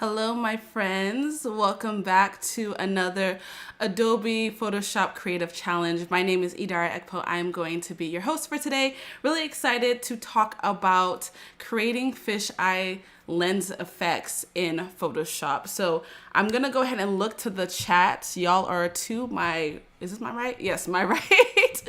Hello, my friends. Welcome back to another Adobe Photoshop Creative Challenge. My name is Idara Ekpoh. I am going to be your host for today. Really excited to talk about creating fisheye lens effects in Photoshop. So I'm going to go ahead and look to the chat. Y'all are to my, is this my right? Yes, my right.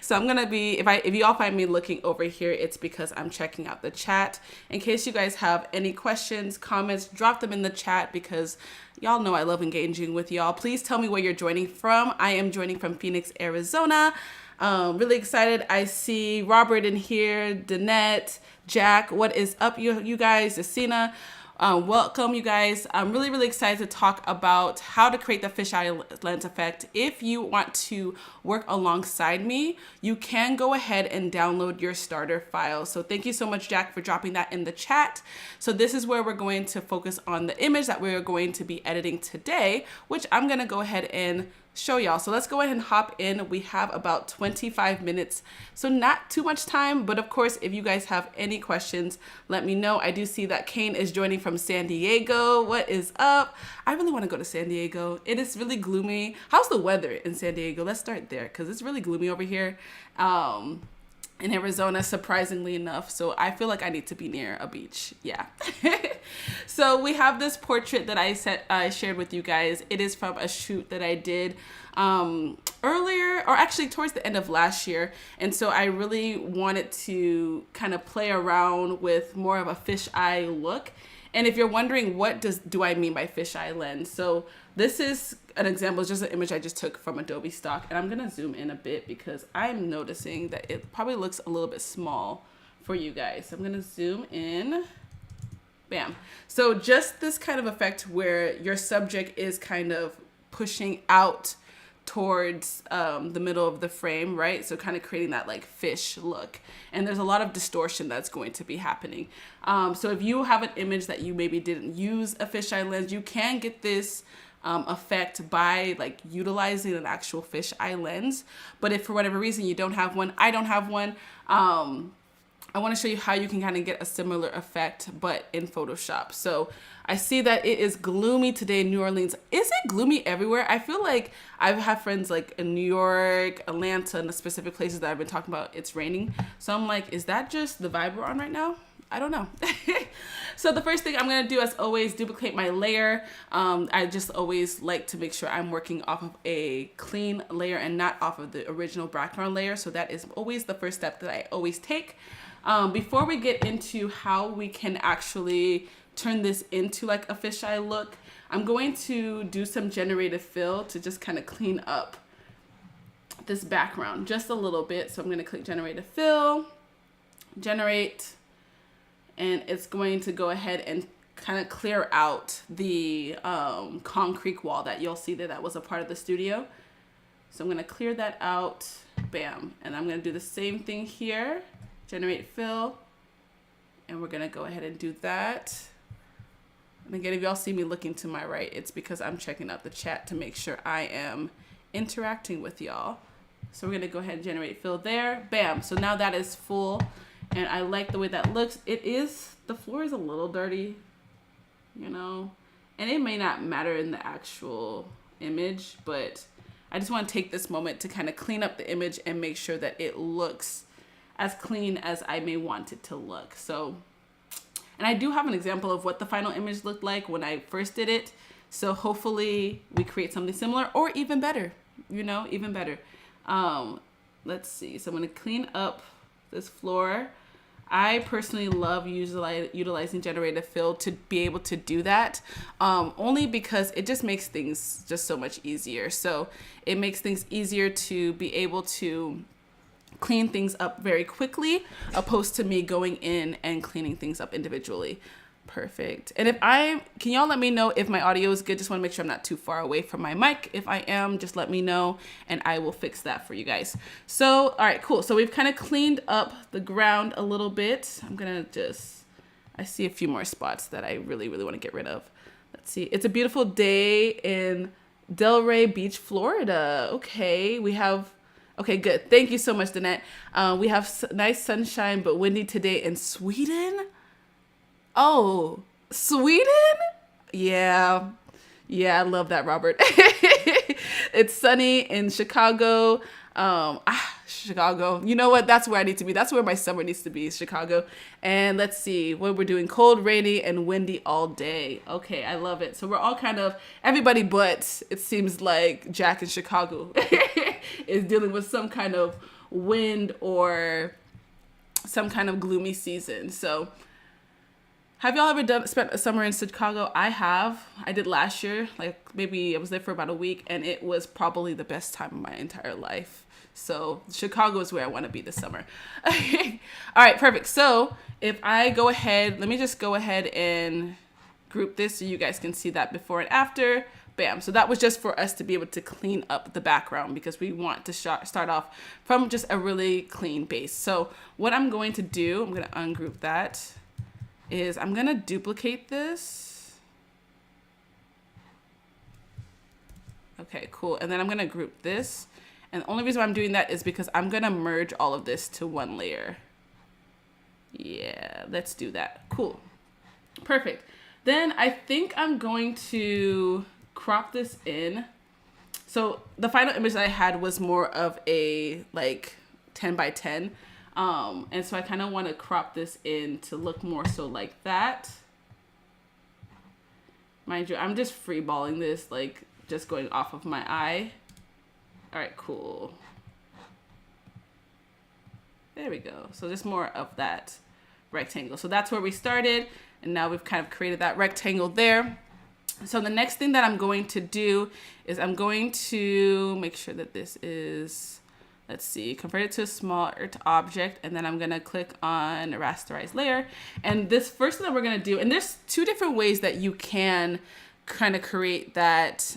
So I'm going to be, if you all find me looking over here, it's because I'm checking out the chat. In case you guys have any questions, comments, drop them in the chat because y'all know I love engaging with y'all. Please tell me where you're joining from. I am joining from Phoenix, Arizona. Really excited. I see Robert in here, Danette, Jack. What is up, you guys? Asina. Welcome, you guys. I'm really excited to talk about how to create the fisheye lens effect. If you want to work alongside me, you can go ahead and download your starter file. So thank you so much, Jack, for dropping that in the chat. So this is where we're going to focus on the image that we're going to be editing today, which I'm going to go ahead and show y'all. So let's go ahead and hop in. We have about 25 minutes, so not too much time, but of course, if you guys have any questions, let me know. I do see that Kane is joining from San Diego. What is up? I really want to go to San Diego. It is really gloomy. How's the weather in San Diego? Let's start there because it's really gloomy over here. In Arizona, surprisingly enough. So I feel like I need to be near a beach. Yeah. So we have this portrait that I shared with you guys. It is from a shoot that I did earlier, or actually towards the end of last year. And so I really wanted to kind of play around with more of a fisheye look. And if you're wondering, what do I mean by fisheye lens? So this is an example, it's just an image I just took from Adobe stock. And I'm gonna zoom in a bit because I'm noticing that it probably looks a little bit small for you guys. So I'm gonna zoom in, bam. So just this kind of effect where your subject is kind of pushing out towards the middle of the frame, right? So kind of creating that like fish look. And there's a lot of distortion that's going to be happening. So if you have an image that you maybe didn't use a fisheye lens, you can get this effect by like utilizing an actual fisheye lens. But if for whatever reason you don't have one, I don't have one, I want to show you how you can kind of get a similar effect, but in Photoshop. So I see that it is gloomy today in New Orleans. Is it gloomy everywhere? I feel like I've had friends like in New York, Atlanta, and the specific places that I've been talking about, it's raining. So I'm like, is that just the vibe we're on right now? I don't know. So the first thing I'm going to do, as always, duplicate my layer. I just always like to make sure I'm working off of a clean layer and not off of the original background layer. So that is always the first step that I always take. Before we get into how we can actually turn this into like a fisheye look, I'm going to do some generative fill to just kind of clean up this background just a little bit. So I'm going to click generative fill, generate, and it's going to go ahead and kind of clear out the concrete wall that you'll see that was a part of the studio. So I'm going to clear that out, bam. And I'm going to do the same thing here, generate fill, and we're going to go ahead and do that. And again, if y'all see me looking to my right, it's because I'm checking out the chat to make sure I am interacting with y'all. So we're going to go ahead and generate fill there, bam. So now that is full. And I like the way that looks. The floor is a little dirty, you know, and it may not matter in the actual image, but I just want to take this moment to kind of clean up the image and make sure that it looks as clean as I may want it to look. So, and I do have an example of what the final image looked like when I first did it. So hopefully we create something similar or even better, you know, even better. Let's see. So I'm going to clean up this floor. I personally love utilizing generative fill to be able to do that, only because it just makes things just so much easier. So it makes things easier to be able to clean things up very quickly, opposed to me going in and cleaning things up individually. Perfect. And can y'all let me know if my audio is good? Just want to make sure I'm not too far away from my mic. If I am, just let me know and I will fix that for you guys. So, all right, cool. So we've kind of cleaned up the ground a little bit. I see a few more spots that I really want to get rid of. Let's see. It's a beautiful day in Delray Beach, Florida. Okay, okay, good. Thank you so much, Danette. We have nice sunshine, but windy today in Sweden. Oh, Sweden? Yeah. Yeah, I love that, Robert. It's sunny in Chicago. Chicago. You know what? That's where I need to be. That's where my summer needs to be, Chicago. And let's see what we're doing. Cold, rainy, and windy all day. Okay, I love it. So we're all kind of, everybody but it seems like Jack in Chicago is dealing with some kind of wind or some kind of gloomy season. So have y'all ever spent a summer in Chicago? I have. I did last year. Like maybe I was there for about a week, and it was probably the best time of my entire life. So Chicago is where I want to be this summer. All right, perfect. So if I go ahead, let me just go ahead and group this so you guys can see that before and after. Bam. So that was just for us to be able to clean up the background because we want to start off from just a really clean base. So what I'm going to do, I'm going to ungroup that, is I'm going to duplicate this. Okay, cool. And then I'm going to group this. And the only reason why I'm doing that is because I'm going to merge all of this to one layer. Yeah, let's do that. Cool. Perfect. Then I think I'm going to crop this in. So the final image that I had was more of a like 10 by 10. And so I kind of want to crop this in to look more so like that. Mind you, I'm just freeballing this, like just going off of my eye. All right, cool. There we go. So just more of that rectangle. So that's where we started. And now we've kind of created that rectangle there. So the next thing that I'm going to do is I'm going to make sure that this is, let's see, convert it to a small object, and then I'm gonna click on rasterize layer. And this first thing that we're gonna do, and there's two different ways that you can kind of create that,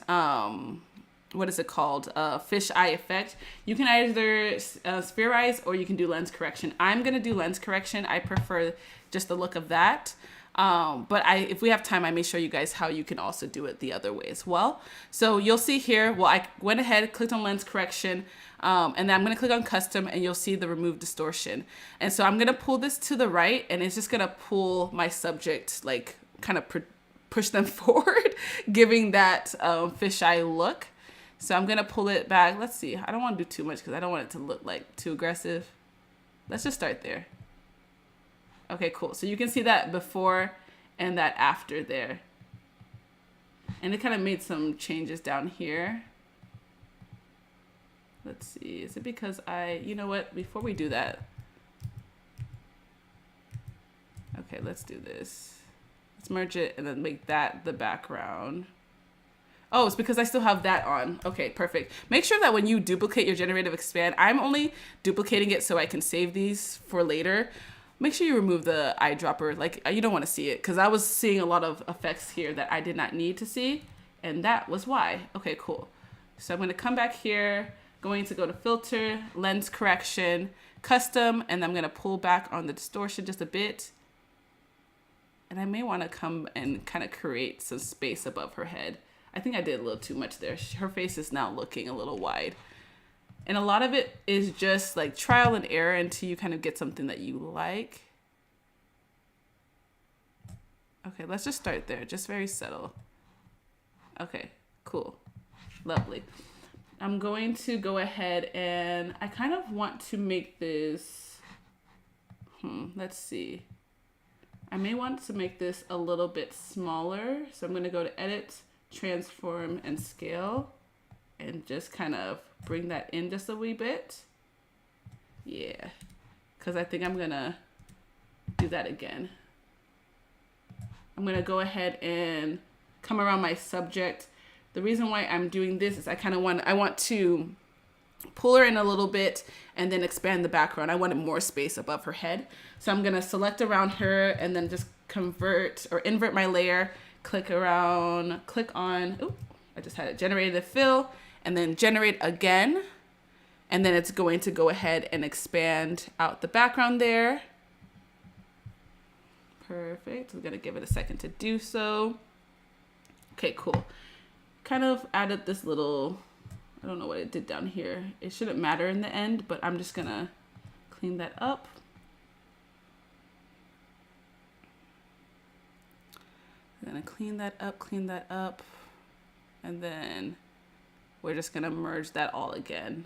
what is it called? Fisheye effect. You can either spherize or you can do lens correction. I'm gonna do lens correction. I prefer just the look of that. But if we have time, I may show you guys how you can also do it the other way as well. So you'll see here, well, I went ahead, clicked on lens correction, and then I'm going to click on custom, and you'll see the remove distortion. And so I'm going to pull this to the right, and it's just going to pull my subject, like kind of push them forward, giving that fisheye look. So I'm going to pull it back. Let's see. I don't want to do too much because I don't want it to look like too aggressive. Let's just start there. Okay, cool. So you can see that before and that after there. And it kind of made some changes down here. Let's see. Is it because you know what? Before we do that. Okay, let's do this. Let's merge it and then make that the background. Oh, it's because I still have that on. Okay, perfect. Make sure that when you duplicate your generative expand, I'm only duplicating it so I can save these for later. Make sure you remove the eyedropper. Like, you don't want to see it because I was seeing a lot of effects here that I did not need to see. And that was why. Okay, cool. So I'm going to come back here, going to go to filter, lens correction, custom, and I'm going to pull back on the distortion just a bit. And I may want to come and kind of create some space above her head. I think I did a little too much there. Her face is now looking a little wide. And a lot of it is just like trial and error until you kind of get something that you like. Okay, let's just start there. Just very subtle. Okay, cool. Lovely. I'm going to go ahead and I kind of want to make this, let's see. I may want to make this a little bit smaller. So I'm going to go to edit, transform, and scale. And just kind of bring that in just a wee bit. Yeah, because I think I'm going to do that again. I'm going to go ahead and come around my subject. The reason why I'm doing this is I want to pull her in a little bit and then expand the background. I wanted more space above her head. So I'm going to select around her and then just convert or invert my layer, click around, click on, I just had it generated fill, and then generate again. And then it's going to go ahead and expand out the background there. Perfect. We're going to give it a second to do so. Okay, cool. Kind of added this little, I don't know what it did down here. It shouldn't matter in the end, but I'm just going to clean that up. I'm gonna clean that up, and then we're just gonna merge that all again.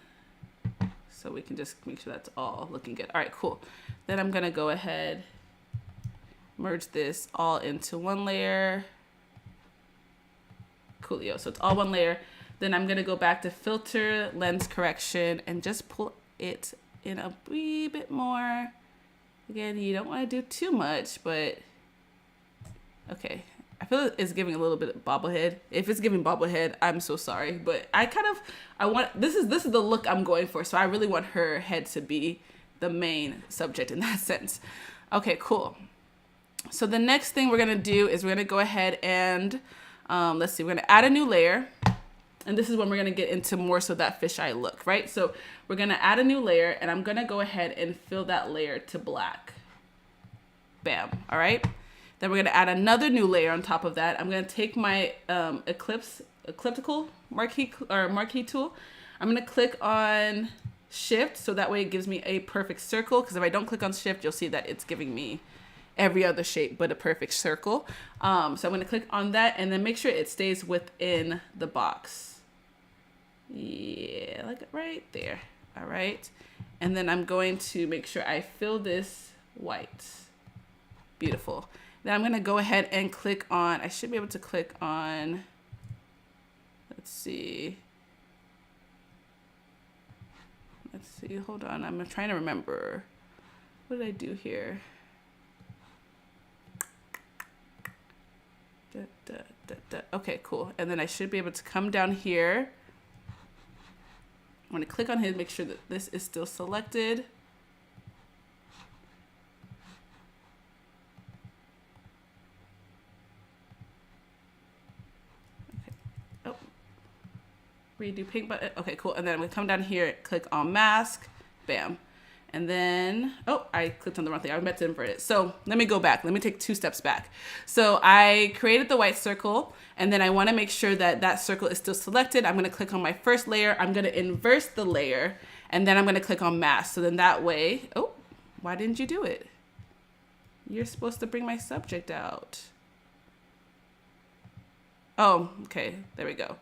So we can just make sure that's all looking good. All right, cool. Then I'm gonna go ahead, merge this all into one layer. Coolio, so it's all one layer. Then I'm gonna go back to filter, lens correction, and just pull it in a wee bit more. Again, you don't wanna do too much, but okay. I feel it's giving a little bit of bobblehead. If it's giving bobblehead, I'm so sorry. But this is the look I'm going for. So I really want her head to be the main subject in that sense. Okay, cool. So the next thing we're gonna do is we're gonna go ahead and, let's see, we're gonna add a new layer. And this is when we're gonna get into more so that fisheye look, right? So we're gonna add a new layer, and I'm gonna go ahead and fill that layer to black. Bam, all right? Then we're gonna add another new layer on top of that. I'm gonna take my elliptical marquee tool. I'm gonna click on Shift, so that way it gives me a perfect circle, because if I don't click on Shift, you'll see that it's giving me every other shape but a perfect circle. So I'm gonna click on that, and then make sure it stays within the box. Yeah, like right there. All right. And then I'm going to make sure I fill this white. Beautiful. Then I'm going to go ahead and click on, I should be able to click on, let's see, hold on, I'm trying to remember. What did I do here? Okay, cool. And then I should be able to come down here. I'm going to click on his, make sure that this is still selected. Redo pink button. Okay, cool. And then I'm gonna come down here, click on mask, bam. And then, oh, I clicked on the wrong thing. I meant to invert it. So let me go back. Let me take 2 steps back. So I created the white circle, and then I wanna make sure that that circle is still selected. I'm gonna click on my first layer. I'm gonna invert the layer, and then I'm gonna click on mask. So then that way, oh, why didn't you do it? You're supposed to bring my subject out. Oh, okay, there we go.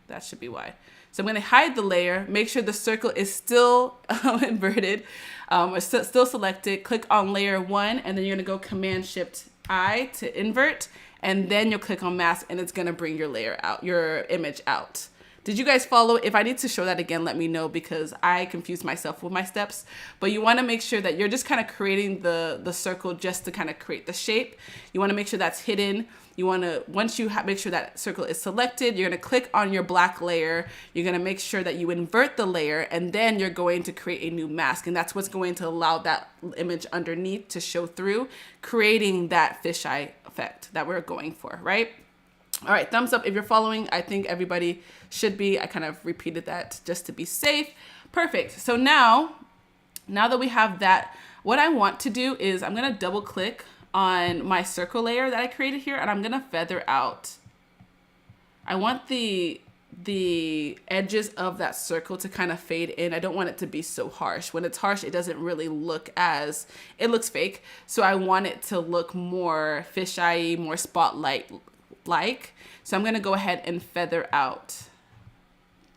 That should be why. So I'm going to hide the layer, make sure the circle is still inverted, or still selected. Click on layer 1, and then you're going to go Command-Shift-I to invert, and then you'll click on mask, and it's going to bring your layer out, your image out. Did you guys follow? If I need to show that again, let me know, because I confused myself with my steps. But you want to make sure that you're just kind of creating the circle just to kind of create the shape. You want to make sure that's hidden. You want to, once you make sure that circle is selected, you're going to click on your black layer. You're going to make sure that you invert the layer, and then you're going to create a new mask. And that's what's going to allow that image underneath to show through, creating that fisheye effect that we're going for, right? All right, thumbs up if you're following. I think everybody should be. I kind of repeated that just to be safe. Perfect. So now that we have that, what I want to do is I'm going to double click on my circle layer that I created here, and I'm going to feather out. I want the edges of that circle to kind of fade in. I don't want it to be so harsh. When it's harsh, it doesn't really look as, it looks fake. So I want it to look more fisheye, more spotlight-like. So I'm going to go ahead and feather out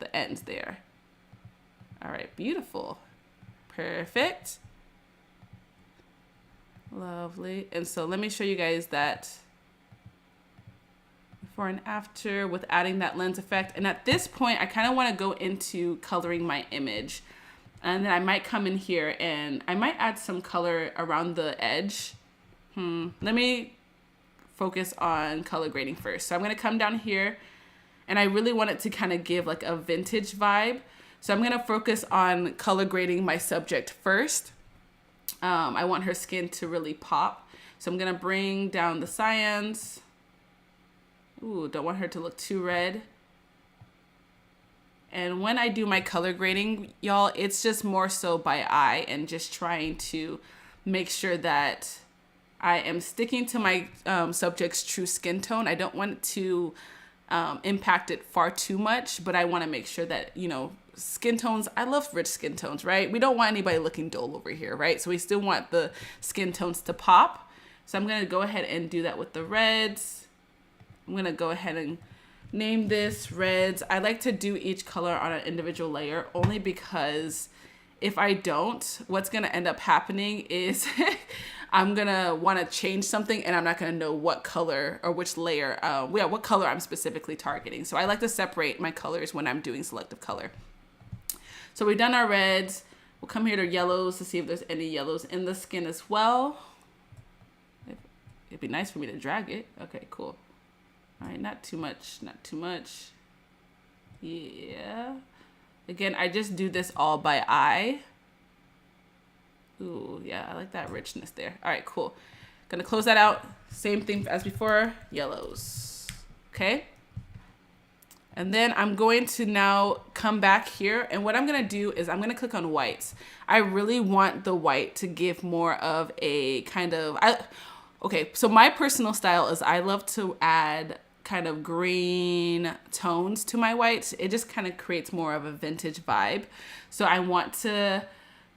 the ends there. All right, beautiful. Perfect. Lovely. And so let me show you guys that before and after with adding that lens effect. And at this point, I kind of want to go into coloring my image. And then I might come in here and I might add some color around the edge. Let me focus on color grading first. So I'm going to come down here, and I really want it to kind of give like a vintage vibe. So I'm going to focus on color grading my subject first. I want her skin to really pop. So I'm going to bring down the cyans. Ooh, don't want her to look too red. And when I do my color grading, y'all, it's just more so by eye and just trying to make sure that I am sticking to my subject's true skin tone. I don't want to impact it far too much, but I want to make sure that, you know, skin tones, I love rich skin tones, right? We don't want anybody looking dull over here, right? So we still want the skin tones to pop. So I'm going to go ahead and do that with the reds. I'm going to go ahead and name this reds. I like to do each color on an individual layer only because if I don't, what's going to end up happening is I'm going to want to change something and I'm not going to know what color or which layer, what color I'm specifically targeting. So I like to separate my colors when I'm doing selective color. So we've done our reds. We'll come here to yellows to see if there's any yellows in the skin as well. It'd be nice for me to drag it. Okay, cool. All right, not too much, not too much. Yeah. Again, I just do this all by eye. Ooh, yeah, I like that richness there. All right, cool. Gonna close that out. Same thing as before, yellows. Okay. And then I'm going to now come back here. And what I'm gonna do is I'm gonna click on whites. I really want the white to give more of a kind of, okay, so my personal style is I love to add kind of green tones to my whites. It just kind of creates more of a vintage vibe. So I want to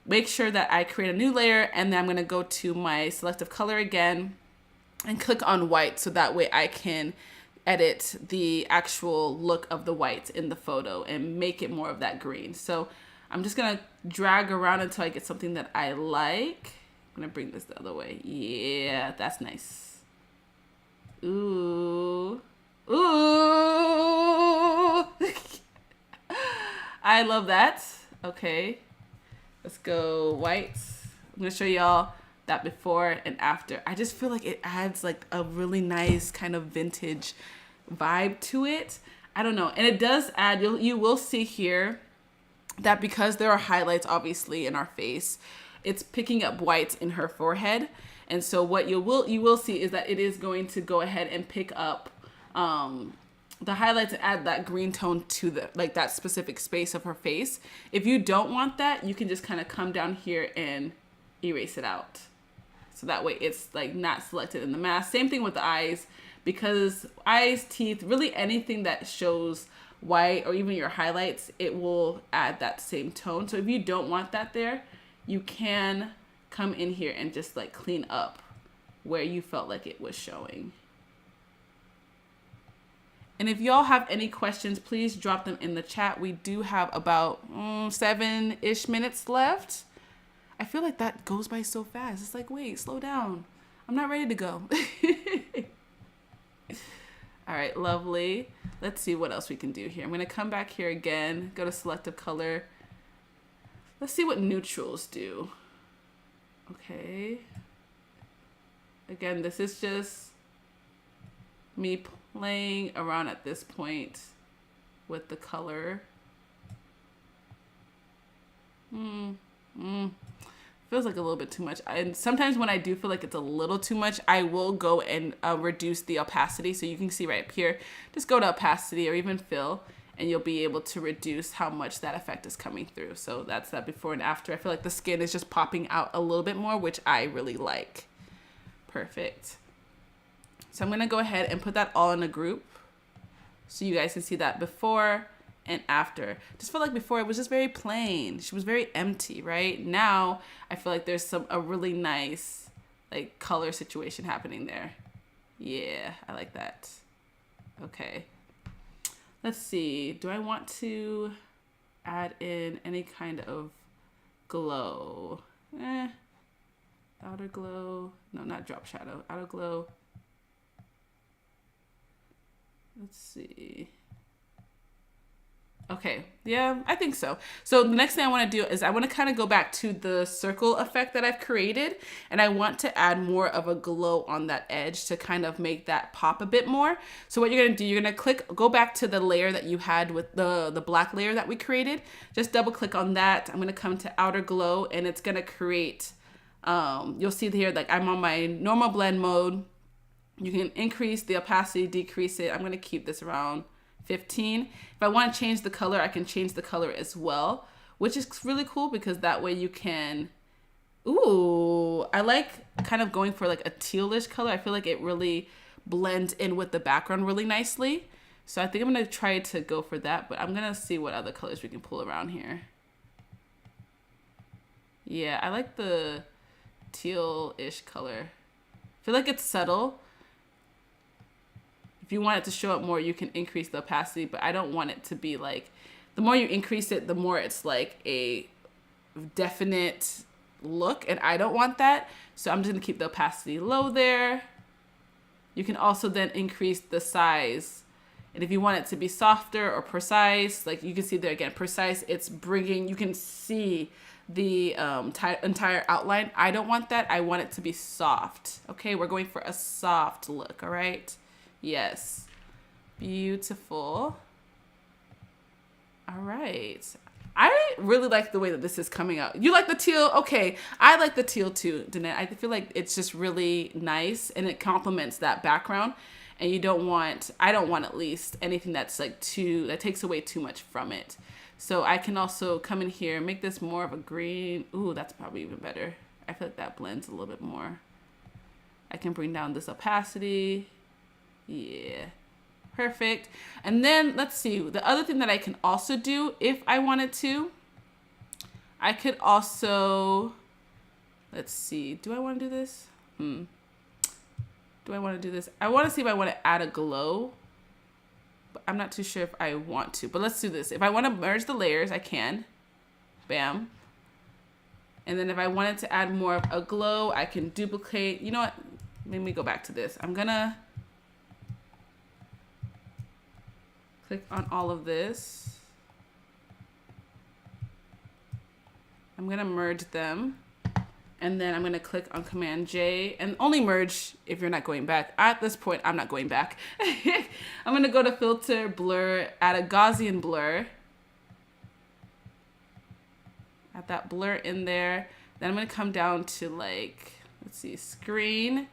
make sure that I create a new layer, and then I'm gonna go to my selective color again and click on white so that way I can edit the actual look of the white in the photo and make it more of that green. So I'm just gonna drag around until I get something that I like. I'm gonna bring this the other way. Yeah, that's nice. Ooh. Ooh. I love that. Okay. Let's go whites. I'm gonna show y'all that before and after. I just feel like it adds like a really nice kind of vintage vibe to it. I don't know. And it does add, you will see here that because there are highlights obviously in our face, it's picking up whites in her forehead. And so what you will see is that it is going to go ahead and pick up the highlights and add that green tone to the like that specific space of her face. If you don't want that, you can just kind of come down here and erase it out. So that way it's like not selected in the mask. Same thing with the eyes, because eyes, teeth, really anything that shows white or even your highlights, it will add that same tone. So if you don't want that there, you can come in here and just like clean up where you felt like it was showing. And if y'all have any questions, please drop them in the chat. We do have about 7-ish minutes left. I feel like that goes by so fast. It's like, wait, slow down. I'm not ready to go. All right, lovely. Let's see what else we can do here. I'm gonna come back here again, go to selective color. Let's see what neutrals do. Okay. Again, this is just me playing around at this point with the color. Feels like a little bit too much. And sometimes when I do feel like it's a little too much, I will go and reduce the opacity. So you can see right up here, just go to opacity or even fill, and you'll be able to reduce how much that effect is coming through. So that's that before and after. I feel like the skin is just popping out a little bit more, which I really like. Perfect. So I'm gonna go ahead and put that all in a group so you guys can see that before and after. Just felt like before it was just very plain. She was very empty, right? Now I feel like there's a really nice like color situation happening there. Yeah, I like that. Okay. Let's see. Do I want to add in any kind of glow? Outer glow. No, not drop shadow. Outer glow. Let's see. Okay, yeah, I think so. So the next thing I want to do is I want to kind of go back to the circle effect that I've created, and I want to add more of a glow on that edge to kind of make that pop a bit more. So what you're going to do, you're going to go back to the layer that you had with the black layer that we created. Just double click on that. I'm going to come to outer glow, and it's going to create, you'll see here, like I'm on my normal blend mode. You can increase the opacity, decrease it. I'm going to keep this around 15. If I want to change the color, I can change the color as well, which is really cool because that way you can, ooh, I like kind of going for like a tealish color. I feel like it really blends in with the background really nicely. So I think I'm going to try to go for that, but I'm going to see what other colors we can pull around here. Yeah, I like the teal-ish color. feel like it's subtle. If you want it to show up more, you can increase the opacity, but I don't want it to be like, the more you increase it, the more it's like a definite look, and I don't want that. So I'm just gonna keep the opacity low there. You can also then increase the size. And if you want it to be softer or precise, like you can see there again, precise, it's bringing, you can see the entire outline. I don't want that. I want it to be soft. Okay, we're going for a soft look, all right? Yes. Beautiful. All right. I really like the way that this is coming out. You like the teal? Okay. I like the teal too, Danette. I feel like it's just really nice and it complements that background. And I don't want at least anything that's like that takes away too much from it. So I can also come in here and make this more of a green. Ooh, that's probably even better. I feel like that blends a little bit more. I can bring down this opacity. Yeah, perfect. And then let's see, the other thing that I can also do if I wanted to, I could also, let's see, do I want to do this? Do I want to do this? I want to see if I want to add a glow, but I'm not too sure if I want to, but let's do this. If I want to merge the layers, I can. Bam. And then if I wanted to add more of a glow, I can duplicate. You know what? Let me go back to this. I'm gonna click on all of this. I'm gonna merge them. And then I'm gonna click on Command J and only merge if you're not going back. At this point, I'm not going back. I'm gonna go to Filter, Blur, add a Gaussian blur. Add that blur in there. Then I'm gonna come down to like, let's see, screen.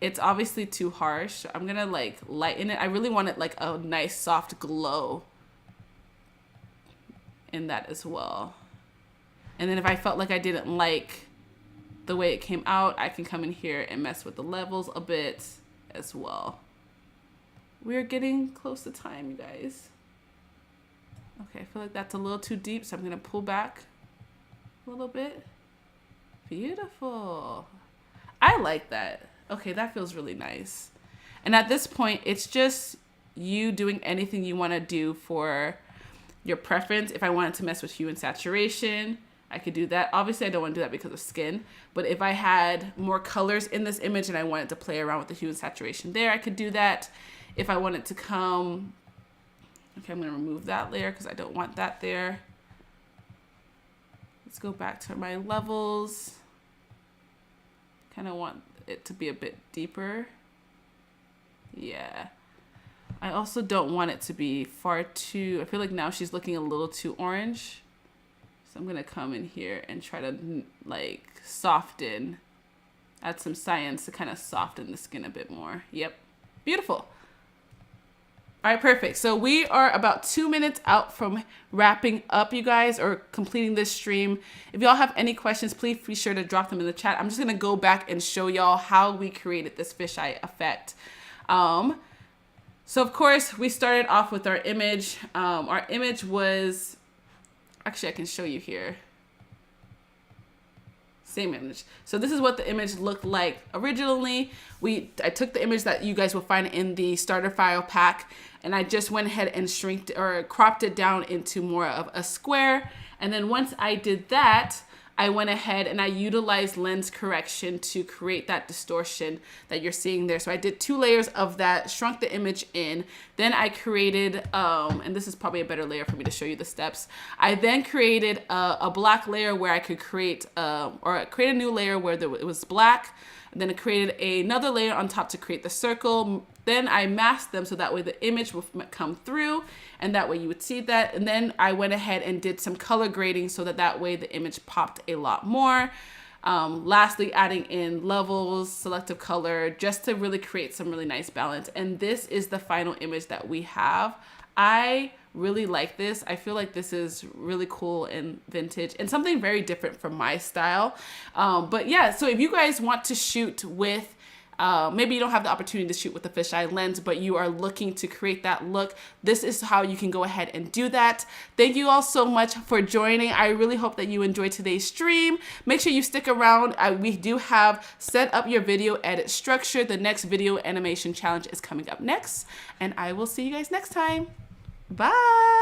It's obviously too harsh. So I'm gonna like lighten it. I really want it like a nice soft glow in that as well. And then if I felt like I didn't like the way it came out, I can come in here and mess with the levels a bit as well. We're getting close to time, you guys. Okay, I feel like that's a little too deep, so I'm gonna pull back a little bit. Beautiful. I like that. Okay, that feels really nice. And at this point, it's just you doing anything you wanna do for your preference. If I wanted to mess with hue and saturation, I could do that. Obviously, I don't want to do that because of skin, but if I had more colors in this image and I wanted to play around with the hue and saturation there, I could do that. If I wanted to come, okay, I'm going to remove that layer because I don't want that there. Let's go back to my levels. Kind of want it to be a bit deeper. Yeah. I also don't want it to be far too, I feel like now she's looking a little too orange. So I'm gonna come in here and try to like soften, add some cyans to kind of soften the skin a bit more. Yep, beautiful. All right, perfect. So we are about 2 minutes out from wrapping up, you guys, or completing this stream. If y'all have any questions, please be sure to drop them in the chat. I'm just gonna go back and show y'all how we created this fisheye effect. So of course we started off with our image. Our image was, actually I can show you here. Same image. So this is what the image looked like originally. I took the image that you guys will find in the starter file pack, and I just went ahead and cropped it down into more of a square. And then once I did that, I went ahead and I utilized lens correction to create that distortion that you're seeing there. So I did 2 layers of that, shrunk the image in. Then I created, and this is probably a better layer for me to show you the steps. I then created a black layer where I could create a new layer where it was black. And then I created another layer on top to create the circle. Then I masked them so that way the image will come through, and that way you would see that. And then I went ahead and did some color grading so that way the image popped a lot more. Lastly, adding in levels, selective color, just to really create some really nice balance. And this is the final image that we have. I really like this. I feel like this is really cool and vintage and something very different from my style. But yeah, so if you guys want to shoot with maybe you don't have the opportunity to shoot with the fisheye lens, but you are looking to create that look, this is how you can go ahead and do that. Thank you all so much for joining. I really hope that you enjoyed today's stream. Make sure you stick around. We do have set up your video edit structure. The next video animation challenge is coming up next, and I will see you guys next time. Bye.